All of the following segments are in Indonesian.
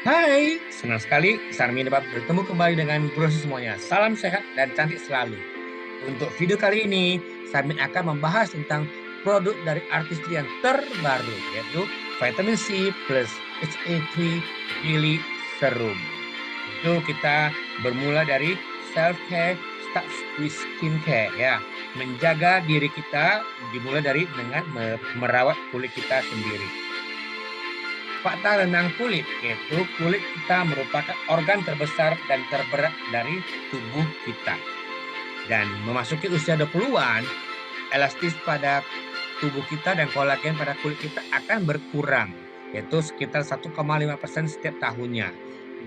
Hai, senang sekali Sarmi dapat bertemu kembali dengan bro semuanya. Salam sehat dan cantik selalu. Untuk video kali ini, Sarmi akan membahas tentang produk dari artistri yang terbaru, yaitu Vitamin C plus HA3 Daily Serum. Itu kita bermula dari self care starts with skincare ya. Menjaga diri kita dimulai dari dengan merawat kulit kita sendiri. Fakta tentang kulit, yaitu kulit kita merupakan organ terbesar dan terberat dari tubuh kita. Dan memasuki usia 20-an, elastis pada tubuh kita dan kolagen pada kulit kita akan berkurang, yaitu sekitar 1,5% setiap tahunnya.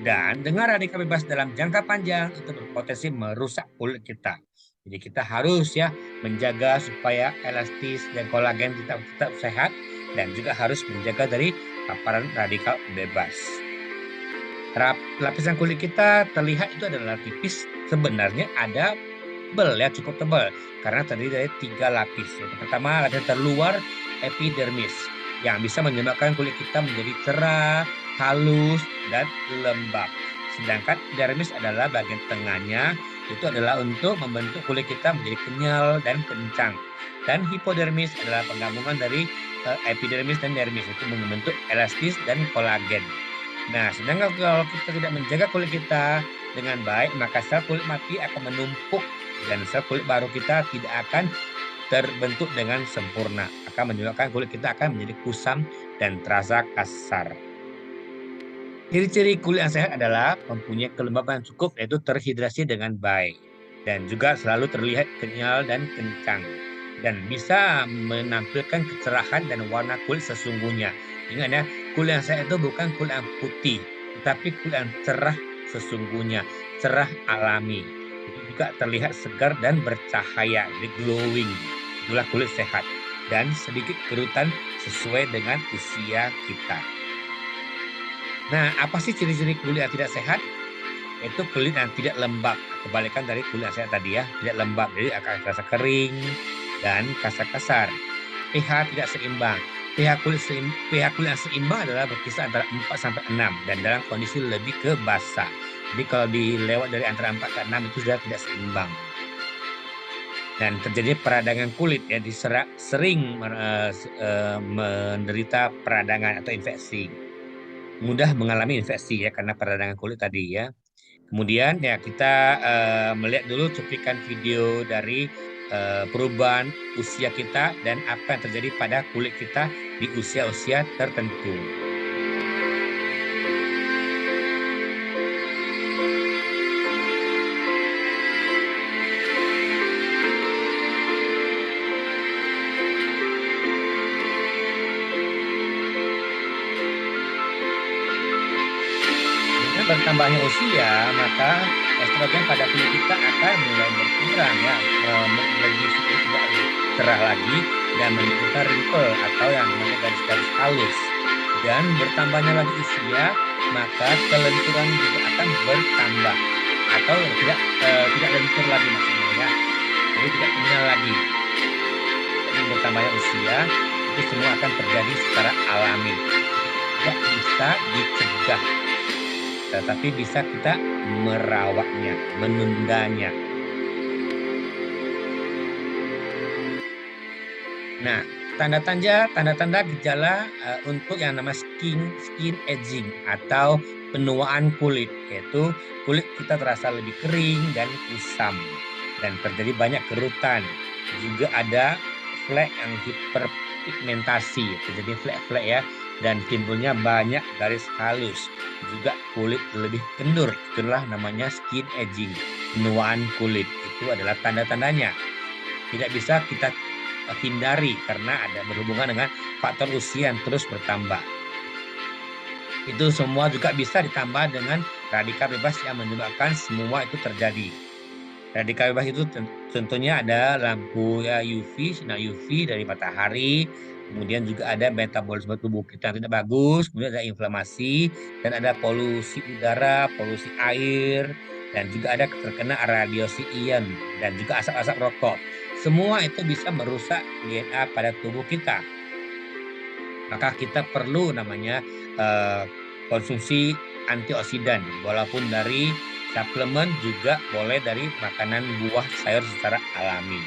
Dan dengan radikal bebas dalam jangka panjang itu berpotensi merusak kulit kita. Jadi kita harus ya menjaga supaya elastis dan kolagen tetap sehat dan juga harus menjaga dari paparan radikal bebas. Lapisan kulit kita terlihat itu adalah tipis, sebenarnya ada tebal ya, cukup tebal karena terdiri dari 3 lapis. Yang pertama, lapisan terluar epidermis yang bisa menyebabkan kulit kita menjadi cerah, halus, dan lembab. Sedangkan epidermis adalah bagian tengahnya, itu adalah untuk membentuk kulit kita menjadi kenyal dan kencang. Dan hipodermis adalah penggabungan dari epidermis dan dermis, itu membentuk elastis dan kolagen. Nah, sedangkan kalau kita tidak menjaga kulit kita dengan baik, maka sel kulit mati akan menumpuk dan sel kulit baru kita tidak akan terbentuk dengan sempurna. Akan menyebabkan kulit kita akan menjadi kusam dan terasa kasar. Ciri-ciri kulit yang sehat adalah mempunyai kelembaban yang cukup, yaitu terhidrasi dengan baik. Dan juga selalu terlihat kenyal dan kencang. Dan bisa menampilkan kecerahan dan warna kulit sesungguhnya. Ingat ya, kulit yang sehat itu bukan kulit yang putih, tetapi kulit yang cerah sesungguhnya, cerah alami. Itu juga terlihat segar dan bercahaya, jadi glowing. Itulah kulit sehat. Dan sedikit kerutan sesuai dengan usia kita. Nah, apa sih ciri-ciri kulit yang tidak sehat? Itu kulit yang tidak lembab. Kebalikan dari kulit yang sehat tadi ya, tidak lembab. Jadi akan terasa kering dan kasar-kasar. pH tidak seimbang. pH kulit yang seimbang adalah berkisar antara 4 sampai 6 dan dalam kondisi lebih ke basah. Jadi kalau dilewat dari antara 4 ke 6 itu sudah tidak seimbang. Dan terjadi peradangan kulit ya, sering menderita peradangan atau infeksi, mudah mengalami infeksi ya karena peradangan kulit tadi ya. Kemudian ya kita melihat dulu cuplikan video dari perubahan usia kita dan apa yang terjadi pada kulit kita di usia-usia tertentu. Dengan bertambahnya usia, maka estrogen pada kulit kita akan mulai berkurang ya, lebih tidak cerah lagi dan menimbulkan wrinkle atau yang namanya garis-garis halus. Dan bertambahnya lagi usia, maka kelenturan juga akan bertambah atau tidak lentur lagi maksudnya ya. Jadi tidak kenyal lagi. Jadi bertambahnya usia itu semua akan terjadi secara alami. Tidak bisa dicegah, tetapi bisa kita merawatnya, menundanya. Nah, tanda-tanda gejala untuk yang namanya skin aging atau penuaan kulit, yaitu kulit kita terasa lebih kering dan kusam dan terjadi banyak kerutan. Juga ada flek yang hiperpigmentasi, terjadi flek-flek ya, dan timbulnya banyak garis halus. Juga kulit lebih kendur, itulah namanya skin aging, penuaan kulit. Itu adalah tanda-tandanya. Tidak bisa kita hindari karena ada berhubungan dengan faktor usia yang terus bertambah. Itu semua juga bisa ditambah dengan radikal bebas yang menyebabkan semua itu terjadi. Radikal bebas itu tentunya ada lampu ya UV, sinar UV dari matahari, kemudian juga ada metabolisme tubuh kita yang tidak bagus, kemudian ada inflamasi, dan ada polusi udara, polusi air, dan juga ada terkena radiasi ion, dan juga asap-asap rokok. Semua itu bisa merusak DNA pada tubuh kita. Maka kita perlu namanya konsumsi antioksidan, walaupun dari suplemen juga boleh dari makanan buah sayur secara alami.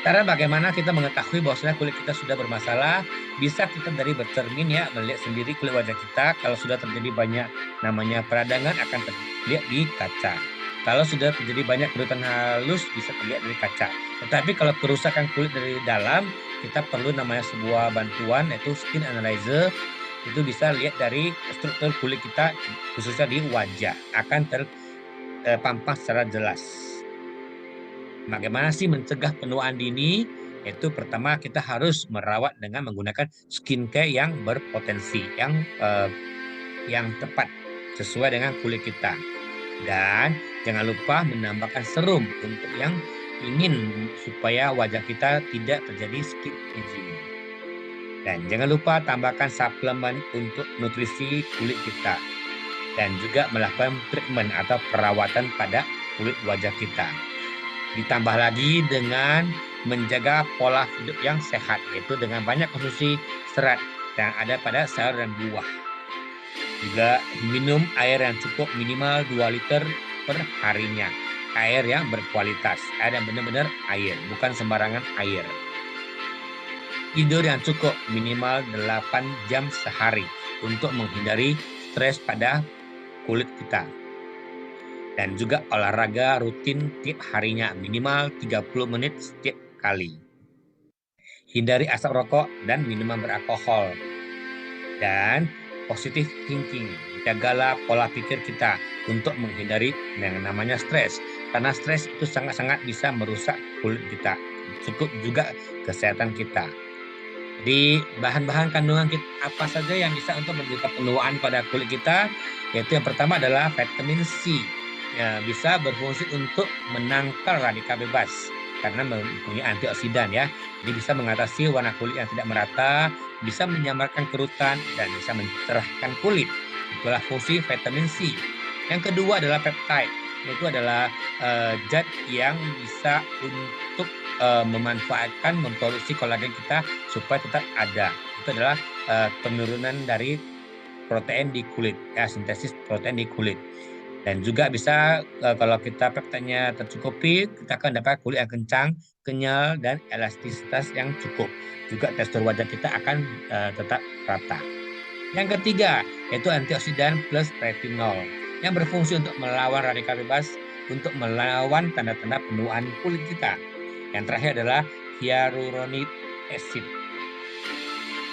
Cara bagaimana kita mengetahui bahwasanya kulit kita sudah bermasalah, bisa kita dari bercermin ya, melihat sendiri kulit wajah kita. Kalau sudah terjadi banyak namanya peradangan akan terlihat di kaca. Kalau sudah terjadi banyak kerutan halus bisa terlihat dari kaca. Tetapi kalau kerusakan kulit dari dalam, kita perlu namanya sebuah bantuan yaitu skin analyzer. Itu bisa lihat dari struktur kulit kita khususnya di wajah akan terpampas secara jelas. Bagaimana sih mencegah penuaan dini? Itu pertama kita harus merawat dengan menggunakan skincare yang berpotensi, yang tepat sesuai dengan kulit kita. Dan jangan lupa menambahkan serum untuk yang ingin supaya wajah kita tidak terjadi skin aging. Dan jangan lupa tambahkan suplemen untuk nutrisi kulit kita. Dan juga melakukan treatment atau perawatan pada kulit wajah kita. Ditambah lagi dengan menjaga pola hidup yang sehat, yaitu dengan banyak konsumsi serat yang ada pada sayur dan buah. Juga minum air yang cukup minimal 2 liter per harinya. Air yang berkualitas, air yang benar-benar air, bukan sembarangan air. Tidur yang cukup minimal 8 jam sehari untuk menghindari stres pada kulit kita. Dan juga olahraga rutin tiap harinya minimal 30 menit setiap kali. Hindari asap rokok dan minuman beralkohol. Dan positive thinking, jagalah pola pikir kita untuk menghindari yang namanya stres. Karena stres itu sangat-sangat bisa merusak kulit kita. Cukup juga kesehatan kita. Jadi bahan-bahan kandungan kita, apa saja yang bisa untuk memberikan penuaan pada kulit kita, yaitu yang pertama adalah vitamin C. Ya, bisa berfungsi untuk menangkal radikal bebas karena mempunyai antioksidan ya. Jadi bisa mengatasi warna kulit yang tidak merata, bisa menyamarkan kerutan dan bisa mencerahkan kulit. Itulah fungsi vitamin C. Yang kedua adalah peptide. Itu adalah zat yang bisa untuk memanfaatkan memproduksi kolagen kita supaya tetap ada. Itu adalah penurunan dari protein di kulit, ya, sintesis protein di kulit. Dan juga bisa kalau kita peptidenya tercukupi, kita akan dapat kulit yang kencang, kenyal, dan elastisitas yang cukup. Juga tekstur wajah kita akan tetap rata. Yang ketiga, yaitu antioksidan plus retinol yang berfungsi untuk melawan radikal bebas, untuk melawan tanda-tanda penuaan kulit kita. Yang terakhir adalah hyaluronic acid.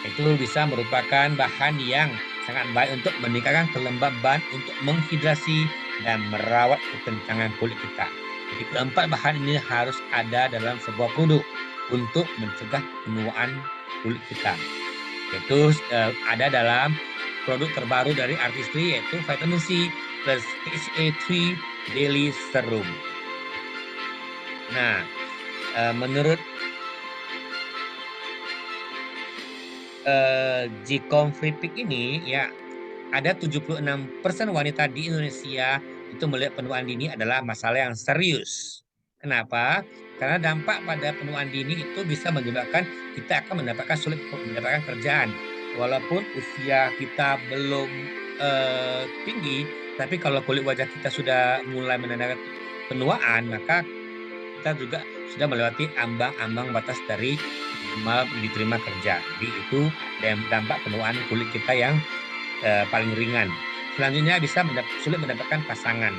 Itu bisa merupakan bahan yang sangat baik untuk meningkatkan kelembaban, untuk menghidrasi dan merawat kekencangan kulit kita. Jadi keempat bahan ini harus ada dalam sebuah produk untuk mencegah penuaan kulit kita. Itu ada dalam produk terbaru dari Artistry, yaitu vitamin C plus HA3 Daily Serum. Nah, menurut Jicom Freepik ini ya, ada 76% wanita di Indonesia itu melihat penuaan dini adalah masalah yang serius. Kenapa? Karena dampak pada penuaan dini itu bisa menyebabkan kita akan sulit mendapatkan kerjaan. Walaupun usia kita belum tinggi, tapi kalau kulit wajah kita sudah mulai menandakan penuaan, maka kita juga sudah melewati ambang-ambang batas dari minimal diterima kerja. Jadi itu dampak penuaan kulit kita yang paling ringan. Selanjutnya bisa sulit mendapatkan pasangan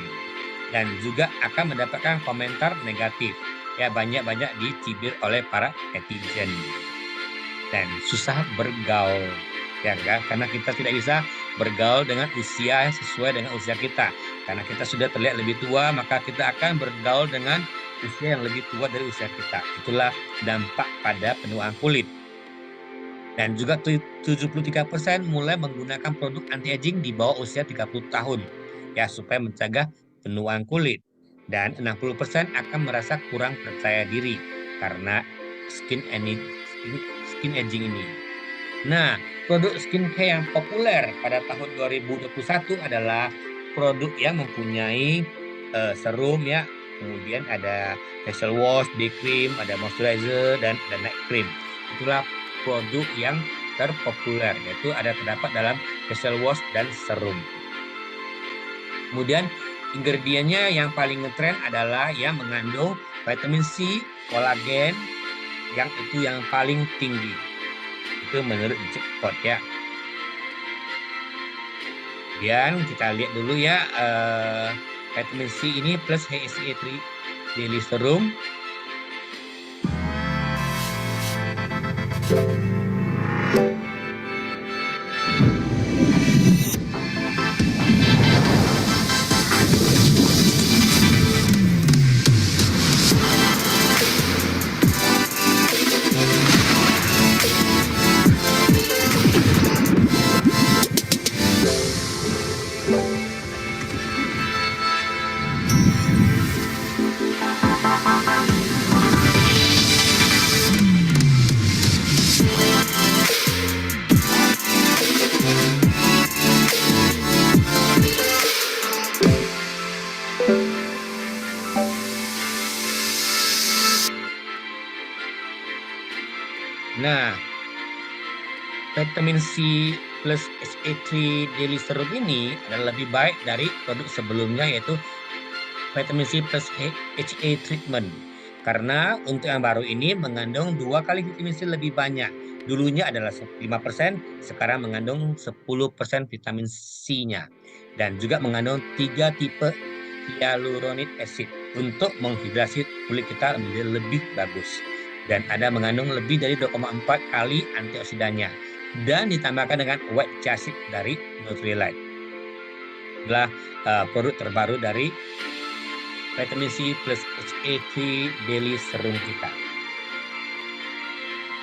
dan juga akan mendapatkan komentar negatif. Ya, banyak-banyak dicibir oleh para netizen dan susah bergaul, ya kan? Karena kita tidak bisa bergaul dengan usia yang sesuai dengan usia kita. Karena kita sudah terlihat lebih tua, maka kita akan bergaul dengan usia yang lebih tua dari usia kita. Itulah dampak pada penuaan kulit. Dan juga 73% mulai menggunakan produk anti-aging di bawah usia 30 tahun. Ya, supaya mencegah penuaan kulit. Dan 60% akan merasa kurang percaya diri karena skin aging ini. Nah, produk skincare yang populer pada tahun 2021 adalah produk yang mempunyai serum ya, kemudian ada facial wash, day cream, ada moisturizer, dan ada night cream. Itulah produk yang terpopuler, yaitu terdapat dalam facial wash dan serum. Kemudian ingredientnya yang paling ngetren adalah yang mengandung vitamin C, kolagen, yang paling tinggi. Itu menurut Jackpot ya. Kemudian kita lihat dulu ya vitamin C ini plus HCl daily serum. Nah, vitamin C plus HA3 daily serum ini adalah lebih baik dari produk sebelumnya yaitu vitamin C plus HA treatment. Karena untuk yang baru ini mengandung 2 kali vitamin C lebih banyak. Dulunya adalah 5%, sekarang mengandung 10% vitamin C-nya. Dan juga mengandung 3 tipe hyaluronic acid untuk menghidrasi kulit kita menjadi lebih bagus. Dan ada mengandung lebih dari 2,4 kali antioksidannya. Dan ditambahkan dengan white chia seed dari Nutrilite. Adalah produk terbaru dari vitamin C plus HA3 daily serum kita.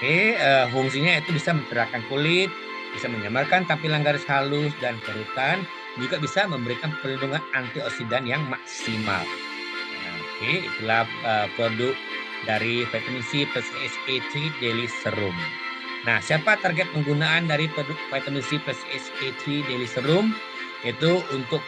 Oke, fungsinya itu bisa mencerahkan kulit, bisa menyamarkan tampilan garis halus dan kerutan, juga bisa memberikan perlindungan antioksidan yang maksimal. Nah, oke, itulah produk dari vitamin C plus HA3 daily serum. Nah, siapa target penggunaan dari produk vitamin C plus HA3 daily serum? Itu untuk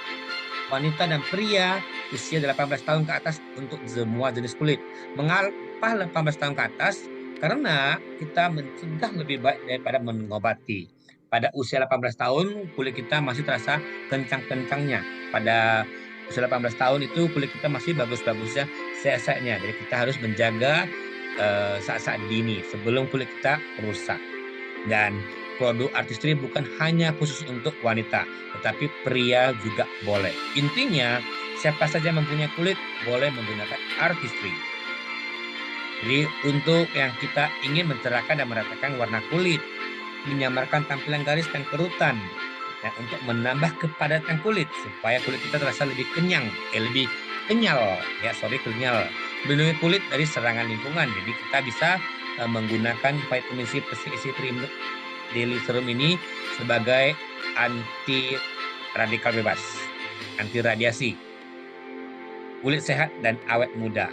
wanita dan pria usia 18 tahun ke atas untuk semua jenis kulit. Mengapa 18 tahun ke atas? Karena kita mencegah lebih baik daripada mengobati. Pada usia 18 tahun, kulit kita masih terasa kencang-kencangnya. Pada usia 18 tahun itu kulit kita masih bagus-bagusnya, sehat-sehatnya. Jadi kita harus menjaga saat-saat dini sebelum kulit kita rusak. Dan produk Artistry bukan hanya khusus untuk wanita, tetapi pria juga boleh. Intinya, siapa saja mempunyai kulit boleh menggunakan Artistry. Jadi untuk yang kita ingin mencerahkan dan meratakan warna kulit, menyamarkan tampilan garis dan kerutan, dan untuk menambah kepadatan kulit supaya kulit kita terasa lebih kenyal, kenyal, melindungi kulit dari serangan lingkungan. Jadi kita bisa menggunakan vitamin C plus HA3 daily serum ini sebagai anti radikal bebas, anti radiasi, kulit sehat dan awet muda.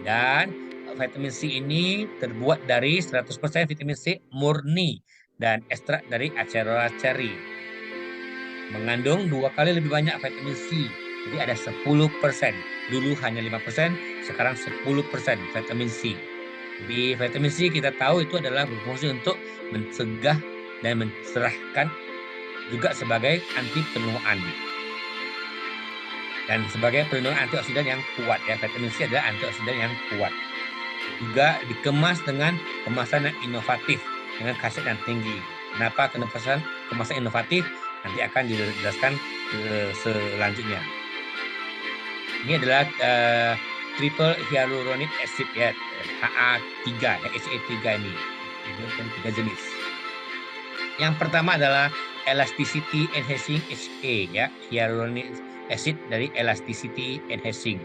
Dan vitamin C ini terbuat dari 100% vitamin C murni dan ekstrak dari acerola cherry. Mengandung 2 kali lebih banyak vitamin C. Jadi ada 10%. Dulu hanya 5%, sekarang 10% vitamin C. Di vitamin C kita tahu itu adalah berfungsi untuk mencegah dan mencerahkan, juga sebagai anti penuaan dan sebagai pelindung antioksidan yang kuat ya. Vitamin C adalah antioksidan yang kuat. Juga dikemas dengan kemasan yang inovatif dengan khasiat yang tinggi. Kenapa kemasan inovatif? Nanti akan dijelaskan selanjutnya. Ini adalah triple hyaluronic acid ya, HA3 ya, HA3 ini. Ini 3 jenis. Yang pertama adalah Elasticity Enhancing HA ya, hyaluronic acid dari Elasticity Enhancing.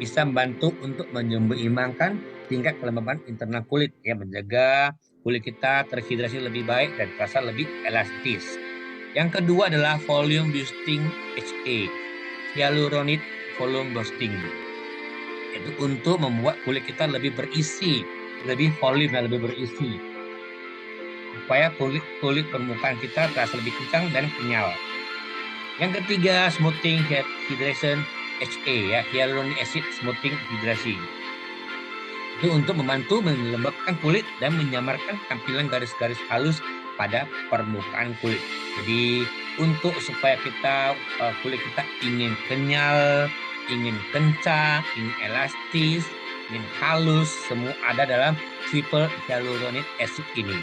Bisa membantu untuk menyeimbangkan tingkat kelembaban internal kulit ya, menjaga kulit kita terhidrasi lebih baik dan terasa lebih elastis. Yang kedua adalah Volume Boosting HA, Hyaluronic Volume Boosting. Itu untuk membuat kulit kita lebih berisi, lebih volume dan lebih berisi, supaya kulit permukaan kita terasa lebih kencang dan kenyal. Yang ketiga, Smoothing Hydration HA ya, Hyaluronic Acid Smoothing Hydrasi. Itu untuk membantu melembabkan kulit dan menyamarkan tampilan garis-garis halus pada permukaan kulit. Jadi untuk supaya kulit kita ingin kenyal, ingin kencang, ingin elastis, ingin halus, semua ada dalam triple hyaluronic acid ini.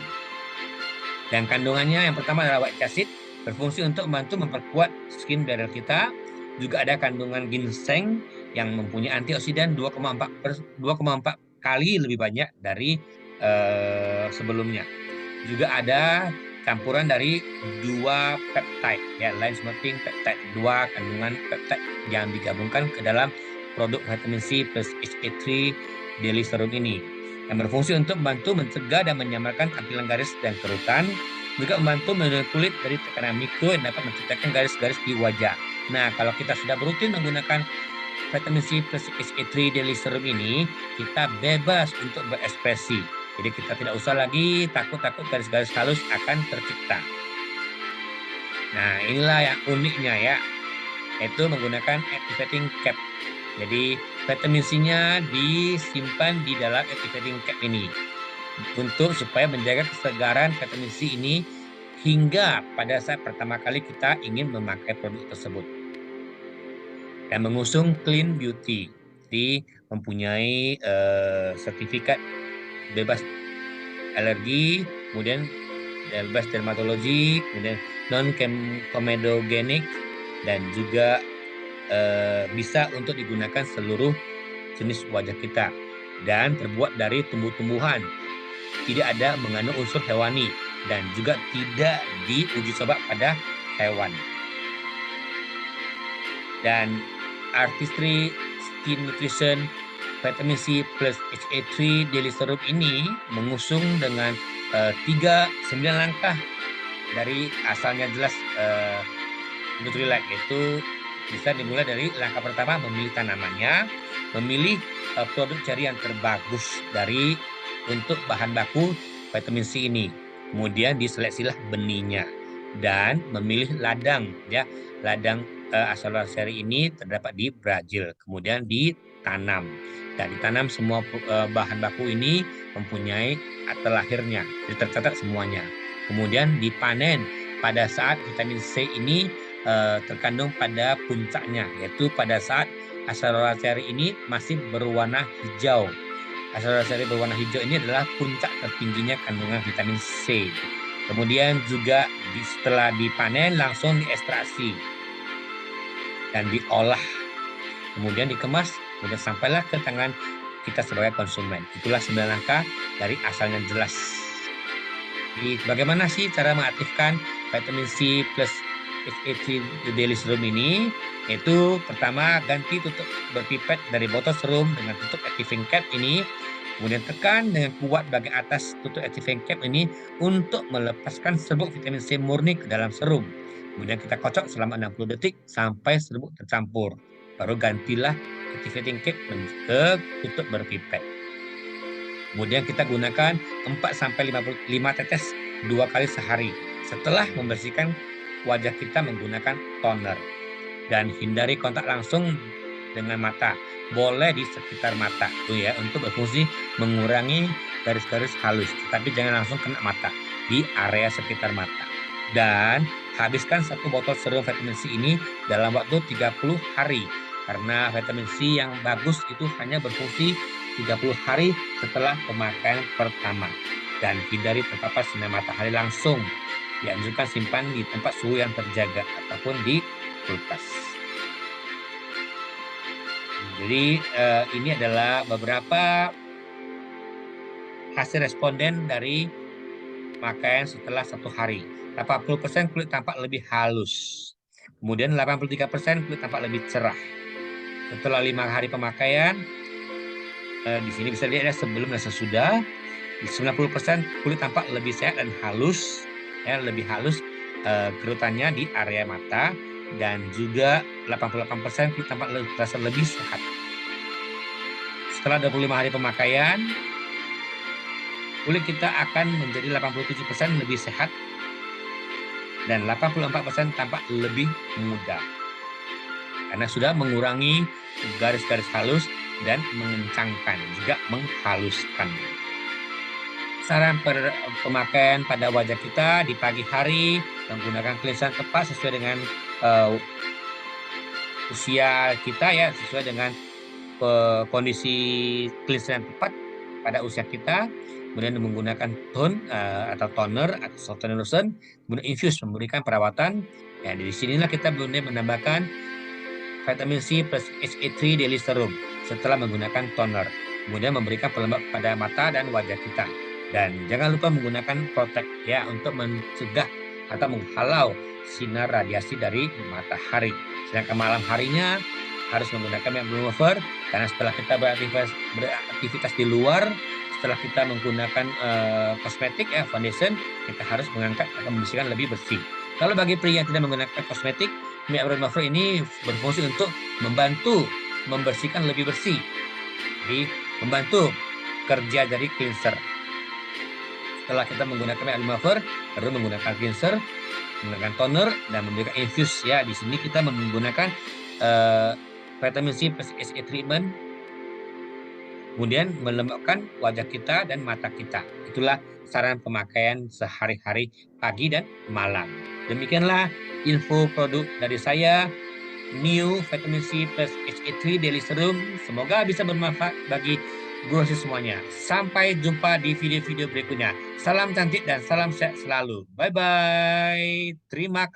Dan kandungannya yang pertama adalah white acid, berfungsi untuk membantu memperkuat skin barrier kita. Juga ada kandungan ginseng yang mempunyai antioksidan 2,4 kali lebih banyak dari sebelumnya. Juga ada campuran dari dua peptide, ya, line smelting peptide, dua kandungan peptide yang digabungkan ke dalam produk vitamin C plus HA3 daily serum ini, yang berfungsi untuk membantu mencegah dan menyamarkan tampilan garis dan kerutan, juga membantu melindungi kulit dari tekanan mikro yang dapat menciptakan garis-garis di wajah. Nah, kalau kita sudah rutin menggunakan vitamin C plus HA3 daily serum ini, kita bebas untuk berekspresi. Jadi kita tidak usah lagi takut-takut garis-garis halus akan tercipta. Nah, inilah yang uniknya ya, yaitu menggunakan activating cap. Jadi vitamin C-nya disimpan di dalam activating cap ini untuk supaya menjaga kesegaran vitamin C ini hingga pada saat pertama kali kita ingin memakai produk tersebut. Dan mengusung clean beauty, jadi mempunyai sertifikat bebas alergi, kemudian bebas dermatologi, kemudian non-comedogenic, dan juga bisa untuk digunakan seluruh jenis wajah kita, dan terbuat dari tumbuh-tumbuhan, tidak ada mengandung unsur hewani, dan juga tidak diuji coba pada hewan. Dan Artistry Skin Nutrition Vitamin C plus HA3 Daily Serum ini mengusung dengan 9 langkah dari asalnya jelas Nutrilite, yaitu bisa dimulai dari langkah pertama memilih tanamannya, memilih produk cari yang terbagus dari untuk bahan baku vitamin C ini, kemudian diseleksilah benihnya dan memilih ladang, ya, ladang Asalacerae ini terdapat di Brazil, kemudian ditanam dan ditanam semua bahan baku ini mempunyai akte lahirnya, jadi tercatat semuanya, kemudian dipanen pada saat vitamin C ini terkandung pada puncaknya, yaitu pada saat Asalacerae ini masih berwarna hijau. Asalacerae berwarna hijau ini adalah puncak tertingginya kandungan vitamin C. Kemudian juga setelah dipanen langsung diekstraksi dan diolah, kemudian dikemas, kemudian sampailah ke tangan kita sebagai konsumen. Itulah 9 langkah dari asalnya jelas. Jadi bagaimana sih cara mengaktifkan vitamin C plus HA3 Daily Serum ini? Yaitu pertama, ganti tutup berpipet dari botol serum dengan tutup activating cap ini, kemudian tekan dengan kuat bagian atas tutup activating cap ini untuk melepaskan serbuk vitamin C murni ke dalam serum. Kemudian kita kocok selama 60 detik sampai serbuk tercampur. Baru gantilah activating cap ke tutup berpipet. Kemudian kita gunakan 4-5 tetes 2 kali sehari setelah membersihkan wajah kita menggunakan toner. Dan hindari kontak langsung dengan mata. Boleh di sekitar mata tuh ya, untuk berfungsi mengurangi garis-garis halus, tapi jangan langsung kena mata, di area sekitar mata. Dan habiskan 1 botol serum vitamin C ini dalam waktu 30 hari. Karena vitamin C yang bagus itu hanya berfungsi 30 hari setelah pemakaian pertama. Dan hindari terpapar sinar matahari langsung. Dianjurkan simpan di tempat suhu yang terjaga ataupun di kulkas. Jadi ini adalah beberapa hasil responden dari pakaian setelah 1 hari. 80% kulit tampak lebih halus. Kemudian 83% kulit tampak lebih cerah. Setelah 5 hari pemakaian, di sini bisa lihat ya, sebelum dan sesudah, 90% kulit tampak lebih sehat dan halus, ya, lebih halus kerutannya di area mata, dan juga 88% kulit tampak terasa lebih sehat. Setelah 25 hari pemakaian, kulit kita akan menjadi 87% lebih sehat dan 84% tampak lebih muda. Karena sudah mengurangi garis-garis halus dan mengencangkan, juga menghaluskan. saran pemakaian pada wajah kita di pagi hari, menggunakan cleanser tepat sesuai dengan usia kita ya, sesuai dengan kondisi cleanser yang tepat pada usia kita, kemudian menggunakan tone atau toner atau softener lotion, kemudian infuse memberikan perawatan. Ya, di sinilah kita boleh menambahkan vitamin C plus HA3 daily serum setelah menggunakan toner. Kemudian memberikan pelembab pada mata dan wajah kita. Dan jangan lupa menggunakan protek ya untuk mencegah atau menghalau sinar radiasi dari matahari. Sedangkan malam harinya harus menggunakan make remover karena setelah kita beraktivitas di luar, setelah kita menggunakan kosmetik ya foundation, kita harus mengangkat atau membersihkan lebih bersih. Kalau bagi pria yang tidak menggunakan kosmetik, make remover ini berfungsi untuk membantu membersihkan lebih bersih. Jadi membantu kerja dari cleanser. Setelah kita menggunakan make remover, baru menggunakan cleanser, menggunakan toner dan memberikan infuse ya. Di sini kita menggunakan vitamin C plus HA treatment, kemudian melembabkan wajah kita dan mata kita. Itulah saran pemakaian sehari-hari pagi dan malam. Demikianlah info produk dari saya, New Vitamin C plus HA3 Daily Serum. Semoga bisa bermanfaat bagi grocery semuanya. Sampai jumpa di video-video berikutnya. Salam cantik dan salam sehat selalu. Bye-bye. Terima kasih.